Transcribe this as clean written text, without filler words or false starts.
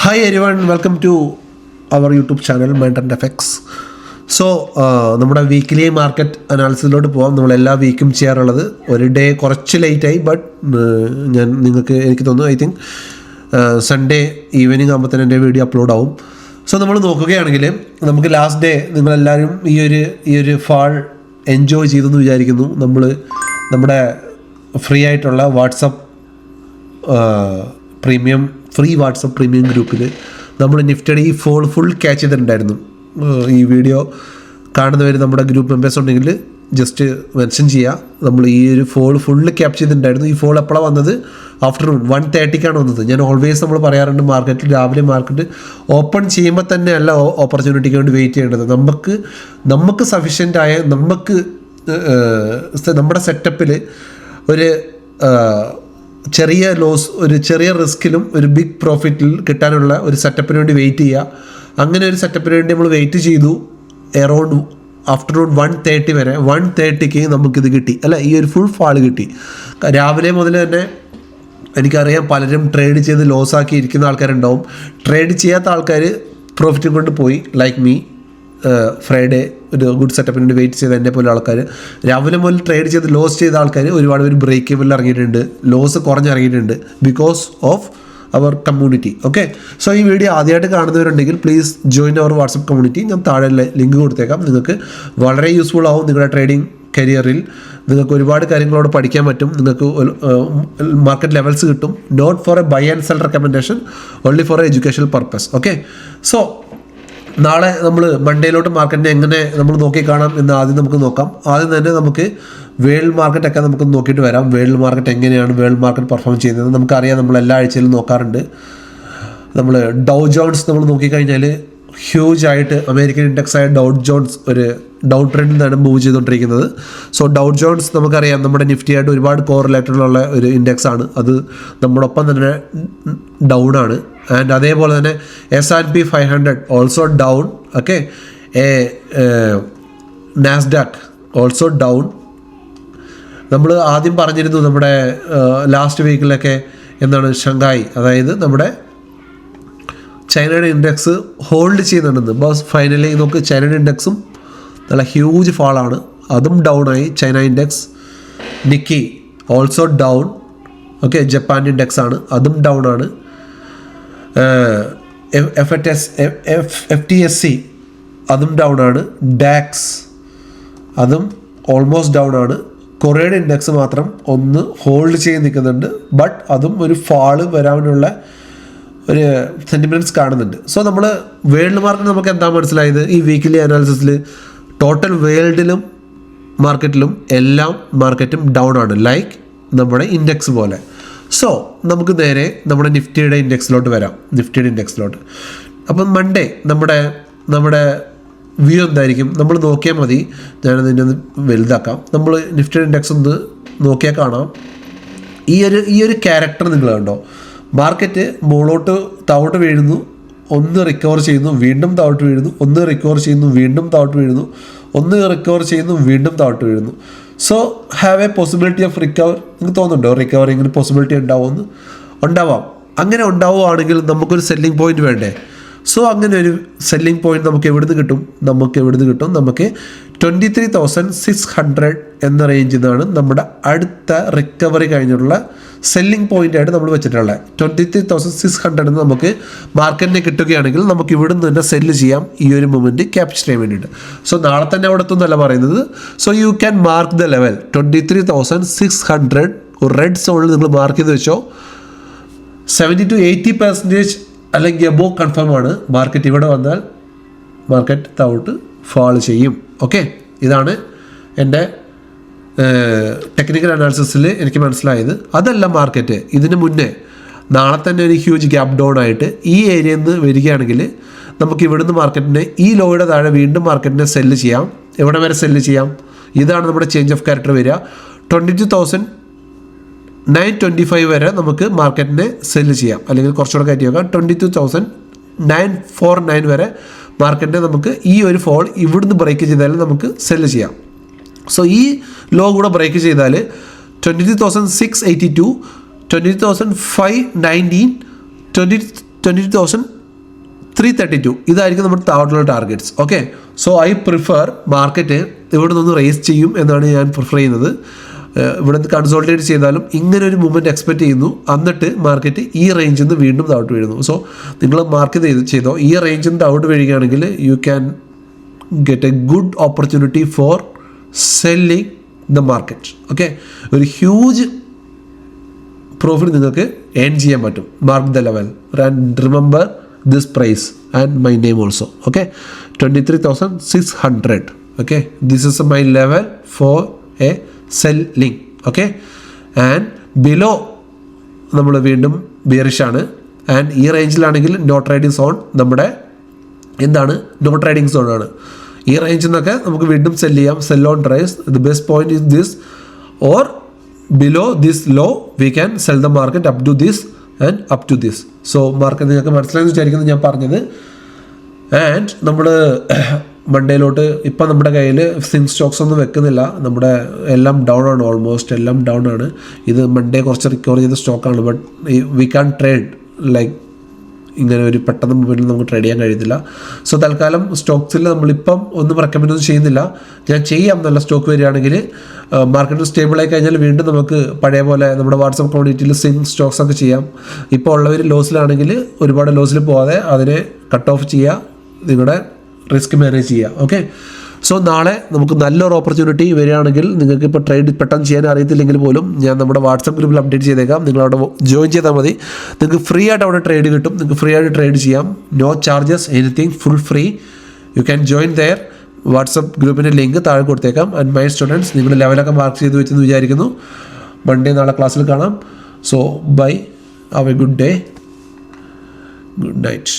Hi everyone, welcome to our YouTube channel Mind FX. So നമ്മുടെ weekly market അനാലിസിസിലോട്ട് പോകാം. നമ്മളെല്ലാ വീക്കും ചെയ്യാറുള്ളത്. ഒരു ഡേ കുറച്ച് ലേറ്റായി, ബട്ട് എനിക്ക് തോന്നുന്നു ഐ തിങ്ക് സൺഡേ ഈവനിങ് ആകുമ്പോൾ തന്നെ എൻ്റെ വീഡിയോ അപ്ലോഡ് ആവും. സോ നമ്മൾ നോക്കുകയാണെങ്കിൽ നമുക്ക് ലാസ്റ്റ് ഡേ നിങ്ങളെല്ലാവരും ഈ ഒരു ഫാൾ എൻജോയ് ചെയ്തെന്ന് വിചാരിക്കുന്നു. നമ്മുടെ ഫ്രീ ആയിട്ടുള്ള ഫ്രീ വാട്സപ്പ് പ്രീമിയം ഗ്രൂപ്പിൽ നമ്മൾ നിഫ്റ്റിയുടെ ഈ ഫോൾ ഫുൾ ക്യാച്ച് ചെയ്തിട്ടുണ്ടായിരുന്നു. ഈ വീഡിയോ കാണുന്നവർ നമ്മുടെ ഗ്രൂപ്പ് മെമ്പേഴ്സ് ഉണ്ടെങ്കിൽ ജസ്റ്റ് മെൻഷൻ ചെയ്യുക. നമ്മൾ ഈ ഒരു ഫോൾ ഫുള്ള് ക്യാപ്ചർ ചെയ്തിട്ടുണ്ടായിരുന്നു. ഈ ഫോൾ എപ്പോഴാണ് വന്നത്? ആഫ്റ്റർനൂൺ 1:30 വന്നത്. ഞാൻ ഓൾവേസ് നമ്മൾ പറയാറുണ്ട്, രാവിലെ മാർക്കറ്റ് ഓപ്പൺ ചെയ്യുമ്പോൾ തന്നെ അല്ല ഓപ്പർച്യൂണിറ്റിക്ക് വേണ്ടി വെയിറ്റ് ചെയ്യേണ്ടത്. നമുക്ക് സഫീഷ്യൻ്റായ നമ്മുടെ സെറ്റപ്പിൽ ഒരു ചെറിയ ലോസ്, ഒരു ചെറിയ റിസ്കിലും ഒരു ബിഗ് പ്രോഫിറ്റിൽ കിട്ടാനുള്ള ഒരു സെറ്റപ്പിന് വേണ്ടി വെയിറ്റ് ചെയ്യുക. അങ്ങനെ ഒരു സെറ്റപ്പിന് വേണ്ടി നമ്മൾ വെയിറ്റ് ചെയ്തു. എറൗണ്ട് ആഫ്റ്റർനൂൺ 1:30 വരെ. 1:30 നമുക്കിത് കിട്ടി, അല്ല ഈ ഒരു ഫുൾ ഫാൾ കിട്ടി. രാവിലെ മുതൽ തന്നെ എനിക്കറിയാം പലരും ട്രേഡ് ചെയ്ത് ലോസാക്കി ഇരിക്കുന്ന ആൾക്കാരുണ്ടാവും. ട്രേഡ് ചെയ്യാത്ത ആൾക്കാർ പ്രോഫിറ്റും കൊണ്ട് പോയി. ലൈക്ക് മീ, ഫ്രൈഡേ ഒരു ഗുഡ് സെറ്റപ്പിന് വേണ്ടി വെയിറ്റ് ചെയ്ത എന്നെ പോലെ ആൾക്കാർ, രാവിലെ മുതൽ ട്രേഡ് ചെയ്ത് ലോസ് ചെയ്ത ആൾക്കാർ ഒരുപാട് പേര് ബ്രേക്ക് ഇവനിൽ ഇറങ്ങിയിട്ടുണ്ട്, ലോസ് കുറഞ്ഞിറങ്ങിയിട്ടുണ്ട് because of our community. Okay, so ഈ വീഡിയോ ആദ്യമായിട്ട് കാണുന്നവരുണ്ടെങ്കിൽ please join our WhatsApp community. ഞാൻ താഴെ ലിങ്ക് കൊടുത്തേക്കാം. നിങ്ങൾക്ക് വളരെ യൂസ്ഫുൾ ആവും. നിങ്ങളുടെ ട്രേഡിംഗ് കരിയറിൽ നിങ്ങൾക്ക് ഒരുപാട് കാര്യങ്ങളോട് പഠിക്കാൻ പറ്റും. നിങ്ങൾക്ക് മാർക്കറ്റ് ലെവൽസ് കിട്ടും. Not for a buy and sell recommendation, only for a educational purpose. Okay, so നാളെ നമ്മൾ മൺഡേയിലോട്ട് മാർക്കറ്റിനെ എങ്ങനെ നമ്മൾ നോക്കിക്കാണാം എന്ന് ആദ്യം നമുക്ക് നോക്കാം. ആദ്യം തന്നെ നമുക്ക് വേൾഡ് മാർക്കറ്റൊക്കെ നമുക്ക് നോക്കിയിട്ട് വരാം. വേൾഡ് മാർക്കറ്റ് എങ്ങനെയാണ് വേൾഡ് മാർക്കറ്റ് പെർഫോം ചെയ്യുന്നത് നമുക്കറിയാം. നമ്മൾ എല്ലാ ആഴ്ചയിലും നോക്കാറുണ്ട്. നമ്മൾ ഡൗ ജോൺസ് നമ്മൾ നോക്കിക്കഴിഞ്ഞാൽ ഹ്യൂജ് ആയിട്ട് അമേരിക്കൻ ഇൻഡെക്സ് ആയ ഡൗ ജോൺസ് ഒരു ഡൗൺ ട്രെൻഡിൽ നിന്നാണ് മൂവ് ചെയ്തുകൊണ്ടിരിക്കുന്നത്. സോ ഡൗ ജോൺസ് നമുക്കറിയാം നമ്മുടെ നിഫ്റ്റിയായിട്ട് ഒരുപാട് കോറിലേറ്റഡുള്ള ഒരു ഇൻഡെക്സ് ആണ്. അത് നമ്മോടൊപ്പം തന്നെ ഡൗൺ ആണ്. ആൻഡ് അതേപോലെ തന്നെ S&P 500 also down. Okay, Nasdaq also down. നമ്മൾ ആദ്യം പറഞ്ഞിരുന്നു നമ്മുടെ ലാസ്റ്റ് വീക്കിലൊക്കെ എന്താണ് ഷങ്കായി, അതായത് നമ്മുടെ ചൈനയുടെ ഇൻഡെക്സ് ഹോൾഡ് ചെയ്യുന്നുണ്ടെന്ന്. ബസ് ഫൈനലി നമുക്ക് ചൈനയുടെ ഇൻഡെക്സും നല്ല ഹ്യൂജ് ഫാളാണ്, അതും ഡൗൺ ആയി. China index, Nikki also down. Okay, Japan index ആണ്, അതും ഡൗൺ ആണ്. FTSE അതും ഡൗൺ ആണ്. ഡാക്സ് അതും ഓൾമോസ്റ്റ് ഡൗൺ ആണ്. കൊറിയയുടെ ഇൻഡെക്സ് മാത്രം ഒന്ന് ഹോൾഡ് ചെയ്ത് നിൽക്കുന്നുണ്ട്, ബട്ട് അതും ഒരു ഫാള് വരാനുള്ള ഒരു സെൻറ്റിമെൻറ്റ്സ് കാണുന്നുണ്ട്. സോ നമ്മൾ വേൾഡ് മാർക്കറ്റ് നമുക്ക് എന്താ മനസ്സിലായത് ഈ വീക്കിലി അനാലിസിസിൽ? ടോട്ടൽ വേൾഡിലും മാർക്കറ്റിലും എല്ലാം മാർക്കറ്റും ഡൗൺ ആണ്, ലൈക്ക് നമ്മുടെ ഇൻഡെക്സ് പോലെ. സോ നമുക്ക് നേരെ നമ്മുടെ നിഫ്റ്റിയുടെ ഇൻഡെക്സിലോട്ട് വരാം. നിഫ്റ്റിയുടെ ഇൻഡെക്സിലോട്ട് അപ്പം മൺഡേ നമ്മുടെ വ്യൂ എന്തായിരിക്കും നമ്മൾ നോക്കിയാൽ മതി. ഞാനതിൻ്റെ ഒന്ന് വലുതാക്കാം. നമ്മൾ നിഫ്റ്റിയുടെ ഇൻഡെക്സ് ഒന്ന് നോക്കിയാൽ കാണാം. ഈ ഒരു ക്യാരക്ടർ നിങ്ങൾ കണ്ടോ? മാർക്കറ്റ് മുകളോട്ട് താഴോട്ട് വീഴുന്നു, ഒന്ന് റിക്കവർ ചെയ്യുന്നു, വീണ്ടും താഴോട്ട് വീഴുന്നു, ഒന്ന് റിക്കവർ ചെയ്യുന്നു, വീണ്ടും താഴോട്ട് വീഴുന്നു, ഒന്ന് റിക്കവർ ചെയ്യുന്നു, വീണ്ടും താഴോട്ട് വീഴുന്നു. So have A possibility of recover. നിങ്ങൾക്ക് തോന്നുന്നുണ്ടോ റിക്കവറിങ്ങിന് പോസിബിലിറ്റി ഉണ്ടാവുമെന്ന്? ഉണ്ടാവാം. അങ്ങനെ ഉണ്ടാവുകയാണെങ്കിൽ നമുക്കൊരു സെല്ലിംഗ് പോയിന്റ് വേണ്ടേ? സോ അങ്ങനെ ഒരു സെല്ലിംഗ് പോയിന്റ് നമുക്ക് എവിടുന്ന് കിട്ടും? നമുക്ക് 23,600 എന്ന റേഞ്ചിൽ നിന്നാണ് നമ്മുടെ അടുത്ത റിക്കവറി കഴിഞ്ഞുള്ള സെല്ലിംഗ് പോയിൻ്റായിട്ട് നമ്മൾ വെച്ചിട്ടുള്ളത്. 23,600 നമുക്ക് മാർക്കറ്റിനെ കിട്ടുകയാണെങ്കിൽ നമുക്ക് ഇവിടുന്ന് തന്നെ സെല്ല് ചെയ്യാം, ഈ ഒരു മൊമെൻറ്റ് ക്യാപ്ചർ ചെയ്യാൻ വേണ്ടിയിട്ട്. സോ നാളെ തന്നെ അവിടെ എത്തുന്നല്ല പറയുന്നത്. So you can mark the level 23,600 red സോണിൽ നിങ്ങൾ മാർക്ക് ചെയ്ത് വെച്ചോ. 70 to 80% അല്ലെങ്കിൽ എബോവ് കൺഫേം ആണ്. മാർക്കറ്റ് ഇവിടെ വന്നാൽ മാർക്കറ്റ് താഴോട്ട് ഫാൾ ചെയ്യും. ഓക്കെ, ഇതാണ് എൻ്റെ ടെക്നിക്കൽ അനാലിസിസിൽ എനിക്ക് മനസ്സിലായത്. അതല്ല മാർക്കറ്റ് ഇതിന് മുന്നേ നാളെ തന്നെ ഒരു ഹ്യൂജ് ഗ്യാപ്പ് ഡൗൺ ആയിട്ട് ഈ ഏരിയയിൽ നിന്ന് വരികയാണെങ്കിൽ നമുക്ക് ഇവിടുന്ന് മാർക്കറ്റിനെ ഈ ലോയുടെ താഴെ വീണ്ടും മാർക്കറ്റിനെ സെല്ല് ചെയ്യാം. എവിടെ വരെ സെല്ല് ചെയ്യാം? ഇതാണ് നമ്മുടെ ചേഞ്ച് ഓഫ് ക്യാരക്ടർ വരിക. 22,925 വരെ നമുക്ക് മാർക്കറ്റിനെ സെല്ല് ചെയ്യാം, അല്ലെങ്കിൽ കുറച്ചുകൂടെ കയറ്റി വെക്കാം. 22,949 വരെ മാർക്കറ്റിനെ നമുക്ക് ഈ ഒരു ഫോൾ ഇവിടുന്ന് ബ്രേക്ക് ചെയ്താൽ നമുക്ക് സെല്ല് ചെയ്യാം. സോ ഈ ലോ കൂടെ ബ്രേക്ക് ചെയ്താൽ 22,682, 22,519, 22,000 332 ഇതായിരിക്കും നമ്മുടെ താഴോട്ടുള്ള targets. Okay, so I prefer market ഇവിടെ നിന്ന് റേസ് ചെയ്യും എന്നാണ് ഞാൻ പ്രിഫർ ചെയ്യുന്നത്. ഇവിടെ നിന്ന് കൺസോൾട്ടേറ്റ് ചെയ്താലും ഇങ്ങനെ ഒരു മൂവ്മെൻറ്റ് എക്സ്പെക്റ്റ് ചെയ്യുന്നു, എന്നിട്ട് മാർക്കറ്റ് ഈ റേഞ്ചിൽ നിന്ന് വീണ്ടും താഴോട്ട് വീഴുന്നു. സോ നിങ്ങൾ മാർക്ക് ചെയ്തോ ഈ റേഞ്ചിൽ നിന്ന് താഴോട്ട് വീഴുകയാണെങ്കിൽ you can get a good opportunity for selling the market. Okay, ഒരു ഹ്യൂജ് പ്രോഫിറ്റ് നിങ്ങൾക്ക് ഏൺ ചെയ്യാൻ പറ്റും. Mark the level and remember this price and my name also. Okay, 23,600. Okay, this is my level for a selling. Okay, and below നമ്മൾ വീണ്ടും ബിയറിഷാണ്. And ഈ റേഞ്ചിലാണെങ്കിൽ no trading zone നമ്മുടെ എന്താണ് no trading zone ആണ്. ഈ റേഞ്ചിൽ നിന്നൊക്കെ നമുക്ക് വീണ്ടും സെല് ചെയ്യാം. Sell on rise the best point is this or below this low we can sell the market up to this and up to this. So market നിങ്ങൾക്ക് മനസ്സിലായെന്ന് വിചാരിക്കുന്നത് ഞാൻ പറഞ്ഞത്. ആൻഡ് നമ്മൾ മൺഡേയിലോട്ട് ഇപ്പം നമ്മുടെ കയ്യിൽ സിങ് സ്റ്റോക്സ് ഒന്നും വെക്കുന്നില്ല. നമ്മുടെ എല്ലാം ഡൗൺ ആണ്, ഓൾമോസ്റ്റ് എല്ലാം ഡൗൺ ആണ്. ഇത് മൺഡേ കുറച്ച് റിക്കവർ ചെയ്ത സ്റ്റോക്കാണ്. But we can trade like ഇങ്ങനെ ഒരു പെട്ടെന്ന് മുമ്പിൽ നമുക്ക് ട്രേഡ് ചെയ്യാൻ കഴിയത്തില്ല. സോ തൽക്കാലം സ്റ്റോക്സിൽ നമ്മളിപ്പം ഒന്നും റെക്കമെൻഡ് ഒന്നും ചെയ്യുന്നില്ല. ഞാൻ ചെയ്യാം, നല്ല സ്റ്റോക്ക് വരികയാണെങ്കിൽ. മാർക്കറ്റ് സ്റ്റേബിൾ ആയി കഴിഞ്ഞാൽ വീണ്ടും നമുക്ക് പഴയ പോലെ നമ്മുടെ വാട്സപ്പ് കമ്മ്യൂണിറ്റിയിൽ സിങ് സ്റ്റോക്സ് ഒക്കെ ചെയ്യാം. ഇപ്പോൾ ഉള്ളവർ ലോസിലാണെങ്കിൽ ഒരുപാട് ലോസിൽ പോകാതെ അതിനെ കട്ട് ഓഫ് ചെയ്യുക, നിങ്ങളുടെ റിസ്ക് മാനേജ് ചെയ്യുക. ഓക്കെ, സോ നാളെ നമുക്ക് നല്ലൊരു ഓപ്പർച്യൂണിറ്റി വരികയാണെങ്കിൽ നിങ്ങൾക്ക് ഇപ്പോൾ ട്രേഡ് പെട്ടെന്ന് ചെയ്യാൻ അറിയത്തില്ലെങ്കിൽ പോലും ഞാൻ നമ്മുടെ വാട്സപ്പ് ഗ്രൂപ്പിൽ അപ്ഡേറ്റ് ചെയ്തേക്കാം. നിങ്ങളവിടെ ജോയിൻ ചെയ്താൽ മതി. നിങ്ങൾക്ക് ഫ്രീ ആയിട്ട് അവിടെ ട്രേഡ് കിട്ടും. നിങ്ങൾക്ക് ഫ്രീ ആയിട്ട് ട്രേഡ് ചെയ്യാം. No charges, anything, full free. You can join there. WhatsApp ഗ്രൂപ്പിൻ്റെ ലിങ്ക് താഴെ കൊടുത്തേക്കാം. ആൻഡ് മൈ സ്റ്റുഡൻസ്, നിങ്ങൾ ലെവലൊക്കെ മാർക്ക് ചെയ്ത് വെച്ചെന്ന് വിചാരിക്കുന്നു. മൺഡേ നാളെ ക്ലാസ്സിൽ കാണാം. So bye, have a good day, good night.